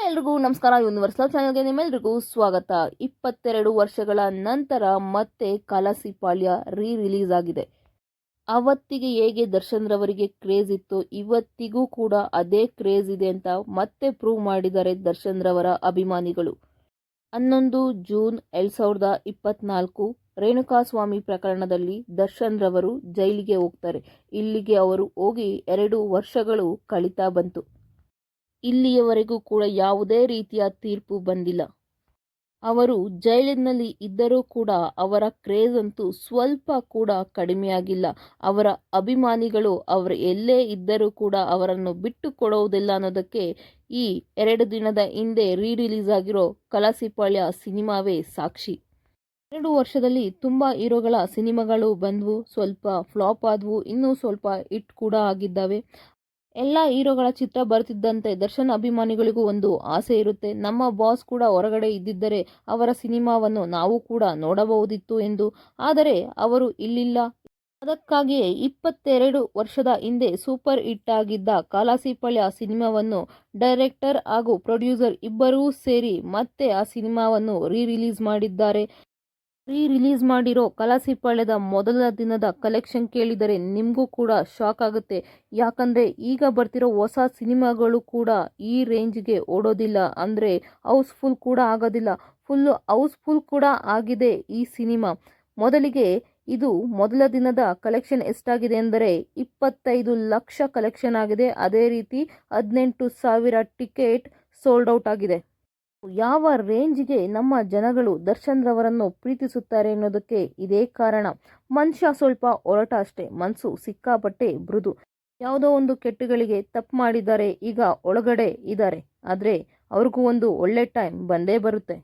ಎಲ್ರಿಗೂ ನಮಸ್ಕಾರ. ಯೂನಿವರ್ಸಲ್ ಚಾನೆಲ್ಗೆ ನಿಮ್ಮೆಲ್ರಿಗೂ ಸ್ವಾಗತ. 22 ವರ್ಷಗಳ ನಂತರ ಮತ್ತೆ ಕಲಸಿಪಾಳ್ಯ ರಿಲೀಸ್ ಆಗಿದೆ. ಅವತ್ತಿಗೆ ಹೇಗೆ ದರ್ಶನ್ ರವರಿಗೆ ಕ್ರೇಜ್ ಇತ್ತು, ಇವತ್ತಿಗೂ ಕೂಡ ಅದೇ ಕ್ರೇಜ್ ಇದೆ ಅಂತ ಮತ್ತೆ ಪ್ರೂವ್ ಮಾಡಿದ್ದಾರೆ ದರ್ಶನ್ ರವರ ಅಭಿಮಾನಿಗಳು. 11 ಜೂನ್ 2024 ರೇಣುಕಾಸ್ವಾಮಿ ಪ್ರಕರಣದಲ್ಲಿ ದರ್ಶನ್ ರವರು ಜೈಲಿಗೆ ಹೋಗ್ತಾರೆ. ಇಲ್ಲಿಗೆ ಅವರು ಹೋಗಿ 2 ವರ್ಷಗಳು ಕಳೀತಾ ಬಂತು. ಇಲ್ಲಿಯವರೆಗೂ ಕೂಡ ಯಾವುದೇ ರೀತಿಯ ತೀರ್ಪು ಬಂದಿಲ್ಲ. ಅವರು ಜೈಲಿನಲ್ಲಿ ಇದ್ದರೂ ಕೂಡ ಅವರ ಕ್ರೇಜ್ ಅಂತೂ ಸ್ವಲ್ಪ ಕೂಡ ಕಡಿಮೆಯಾಗಿಲ್ಲ. ಅವರ ಅಭಿಮಾನಿಗಳು ಅವರು ಎಲ್ಲೇ ಇದ್ದರೂ ಕೂಡ ಅವರನ್ನು ಬಿಟ್ಟು ಕೊಡುವುದಿಲ್ಲ ಅನ್ನೋದಕ್ಕೆ ಈ 2 ದಿನದ ಹಿಂದೆ ರಿಲೀಸ್ ಆಗಿರೋ ಕಲಸಿಪಾಳ್ಯ ಸಿನಿಮಾವೇ ಸಾಕ್ಷಿ. 2 ವರ್ಷದಲ್ಲಿ ತುಂಬ ಹೀರೋಗಳ ಸಿನಿಮಾಗಳು ಬಂದವು, ಸ್ವಲ್ಪ ಫ್ಲಾಪ್ ಆದವು, ಇನ್ನೂ ಸ್ವಲ್ಪ ಹಿಟ್ ಕೂಡ ಆಗಿದ್ದಾವೆ. ಎಲ್ಲ ಹೀರೋಗಳ ಚಿತ್ರ ಬರ್ತಿದ್ದಂತೆ ದರ್ಶನ್ ಅಭಿಮಾನಿಗಳಿಗೂ ಒಂದು ಆಸೆ ಇರುತ್ತೆ, ನಮ್ಮ ಬಾಸ್ ಕೂಡ ಹೊರಗಡೆ ಇದ್ದಿದ್ದರೆ ಅವರ ಸಿನಿಮಾವನ್ನು ನಾವು ಕೂಡ ನೋಡಬಹುದಿತ್ತು ಎಂದು. ಆದರೆ ಅವರು ಇಲ್ಲಿಲ್ಲ. ಅದಕ್ಕಾಗಿಯೇ 22 ವರ್ಷದ ಹಿಂದೆ ಸೂಪರ್ ಹಿಟ್ ಆಗಿದ್ದ ಕಲಸಿಪಾಳ್ಯ ಸಿನಿಮಾವನ್ನು ಡೈರೆಕ್ಟರ್ ಹಾಗೂ ಪ್ರೊಡ್ಯೂಸರ್ ಇಬ್ಬರೂ ಸೇರಿ ಮತ್ತೆ ಆ ಸಿನಿಮಾವನ್ನು ರಿಲೀಸ್ ಮಾಡಿದ್ದಾರೆ. ರಿಲೀಸ್ ಮಾಡಿರೋ ಕಲಸಿಪಾಳ್ಯದ ಮೊದಲ ದಿನದ ಕಲೆಕ್ಷನ್ ಕೇಳಿದರೆ ನಿಮಗೂ ಕೂಡ ಶಾಕ್ ಆಗುತ್ತೆ. ಯಾಕಂದರೆ ಈಗ ಬರ್ತಿರೋ ಹೊಸ ಸಿನಿಮಾಗಳು ಕೂಡ ಈ ರೇಂಜ್ಗೆ ಓಡೋದಿಲ್ಲ, ಅಂದರೆ ಹೌಸ್ಫುಲ್ ಕೂಡ ಆಗೋದಿಲ್ಲ. ಫುಲ್ಲು ಹೌಸ್ಫುಲ್ ಕೂಡ ಆಗಿದೆ ಈ ಸಿನಿಮಾ. ಮೊದಲಿಗೆ ಇದು ಮೊದಲ ದಿನದ ಕಲೆಕ್ಷನ್ ಎಷ್ಟಾಗಿದೆ ಅಂದರೆ 25 ಲಕ್ಷ ಕಲೆಕ್ಷನ್ ಆಗಿದೆ. ಅದೇ ರೀತಿ 18,000 ಟಿಕೆಟ್ ಸೋಲ್ಡ್ ಔಟ್ ಆಗಿದೆ. ಯಾವ ರೇಂಜ್ಗೆ ನಮ್ಮ ಜನಗಳು ದರ್ಶನ್ ರವರನ್ನು ಪ್ರೀತಿಸುತ್ತಾರೆ ಅನ್ನೋದಕ್ಕೆ ಇದೇ ಕಾರಣ. ಮನುಷ್ಯ ಸ್ವಲ್ಪ ಒರಟ ಅಷ್ಟೇ, ಮನಸ್ಸು ಸಿಕ್ಕಾಪಟ್ಟೆ ಮೃದು. ಯಾವುದೋ ಒಂದು ಕೆಟ್ಟಗಳಿಗೆ ತಪ್ಪು ಮಾಡಿದ್ದಾರೆ, ಈಗ ಒಳಗಡೆ ಇದ್ದಾರೆ, ಆದರೆ ಅವ್ರಿಗೂ ಒಂದು ಒಳ್ಳೆ ಟೈಮ್ ಬಂದೇ ಬರುತ್ತೆ.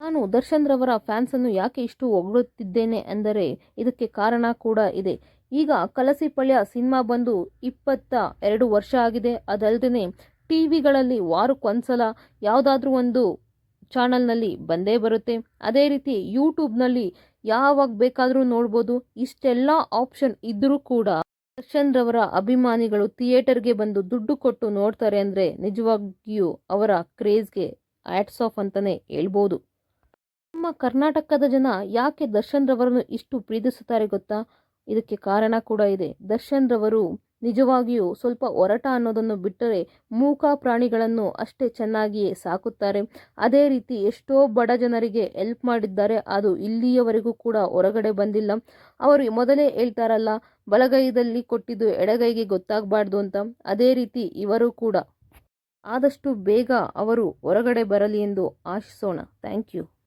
ನಾನು ದರ್ಶನ್ ರವರ ಫ್ಯಾನ್ಸನ್ನು ಯಾಕೆ ಇಷ್ಟು ಹೊಗಳುತ್ತಿದ್ದೇನೆ ಅಂದರೆ ಇದಕ್ಕೆ ಕಾರಣ ಕೂಡ ಇದೆ. ಈಗ ಕಲಸಿಪಾಳ್ಯ ಸಿನಿಮಾ ಬಂದು 22 ವರ್ಷ ಆಗಿದೆ. ಅದಲ್ಲದೆ ಟಿವಿಗಳಲ್ಲಿ ವಾರಕ್ಕೊಂದ್ಸಲ ಯಾವುದಾದ್ರೂ ಒಂದು ಚಾನಲ್ನಲ್ಲಿ ಬಂದೇ ಬರುತ್ತೆ. ಅದೇ ರೀತಿ ಯೂಟ್ಯೂಬ್ನಲ್ಲಿ ಯಾವಾಗ ಬೇಕಾದರೂ ನೋಡ್ಬೋದು. ಇಷ್ಟೆಲ್ಲ ಆಪ್ಷನ್ ಇದ್ದರೂ ಕೂಡ ದರ್ಶನ್ ರವರ ಅಭಿಮಾನಿಗಳು ಥಿಯೇಟರ್ಗೆ ಬಂದು ದುಡ್ಡು ಕೊಟ್ಟು ನೋಡ್ತಾರೆ ಅಂದರೆ ನಿಜವಾಗಿಯೂ ಅವರ ಕ್ರೇಜ್ಗೆ ಹ್ಯಾಟ್ಸ್ ಆಫ್ ಅಂತಲೇ ಹೇಳ್ಬೋದು. ನಮ್ಮ ಕರ್ನಾಟಕದ ಜನ ಯಾಕೆ ದರ್ಶನ್ ರವರನ್ನು ಇಷ್ಟು ಪ್ರೀತಿಸುತ್ತಾರೆ ಗೊತ್ತಾ? ಇದಕ್ಕೆ ಕಾರಣ ಕೂಡ ಇದೆ. ದರ್ಶನ್ ರವರು ನಿಜವಾಗಿಯೂ ಸ್ವಲ್ಪ ಒರಟ ಅನ್ನೋದನ್ನು ಬಿಟ್ಟರೆ ಮೂಕ ಪ್ರಾಣಿಗಳನ್ನು ಅಷ್ಟೇ ಚೆನ್ನಾಗಿಯೇ ಸಾಕುತ್ತಾರೆ. ಅದೇ ರೀತಿ ಎಷ್ಟೋ ಬಡ ಜನರಿಗೆ ಹೆಲ್ಪ್ ಮಾಡಿದ್ದಾರೆ, ಅದು ಇಲ್ಲಿಯವರೆಗೂ ಕೂಡ ಹೊರಗಡೆ ಬಂದಿಲ್ಲ. ಅವರು ಮೊದಲೇ ಹೇಳ್ತಾರಲ್ಲ, ಬಲಗೈದಲ್ಲಿ ಕೊಟ್ಟಿದ್ದು ಎಡಗೈಗೆ ಗೊತ್ತಾಗಬಾರ್ದು ಅಂತ. ಅದೇ ರೀತಿ ಇವರು ಕೂಡ ಆದಷ್ಟು ಬೇಗ ಅವರು ಹೊರಗಡೆ ಬರಲಿ ಎಂದು ಆಶಿಸೋಣ. Thank you.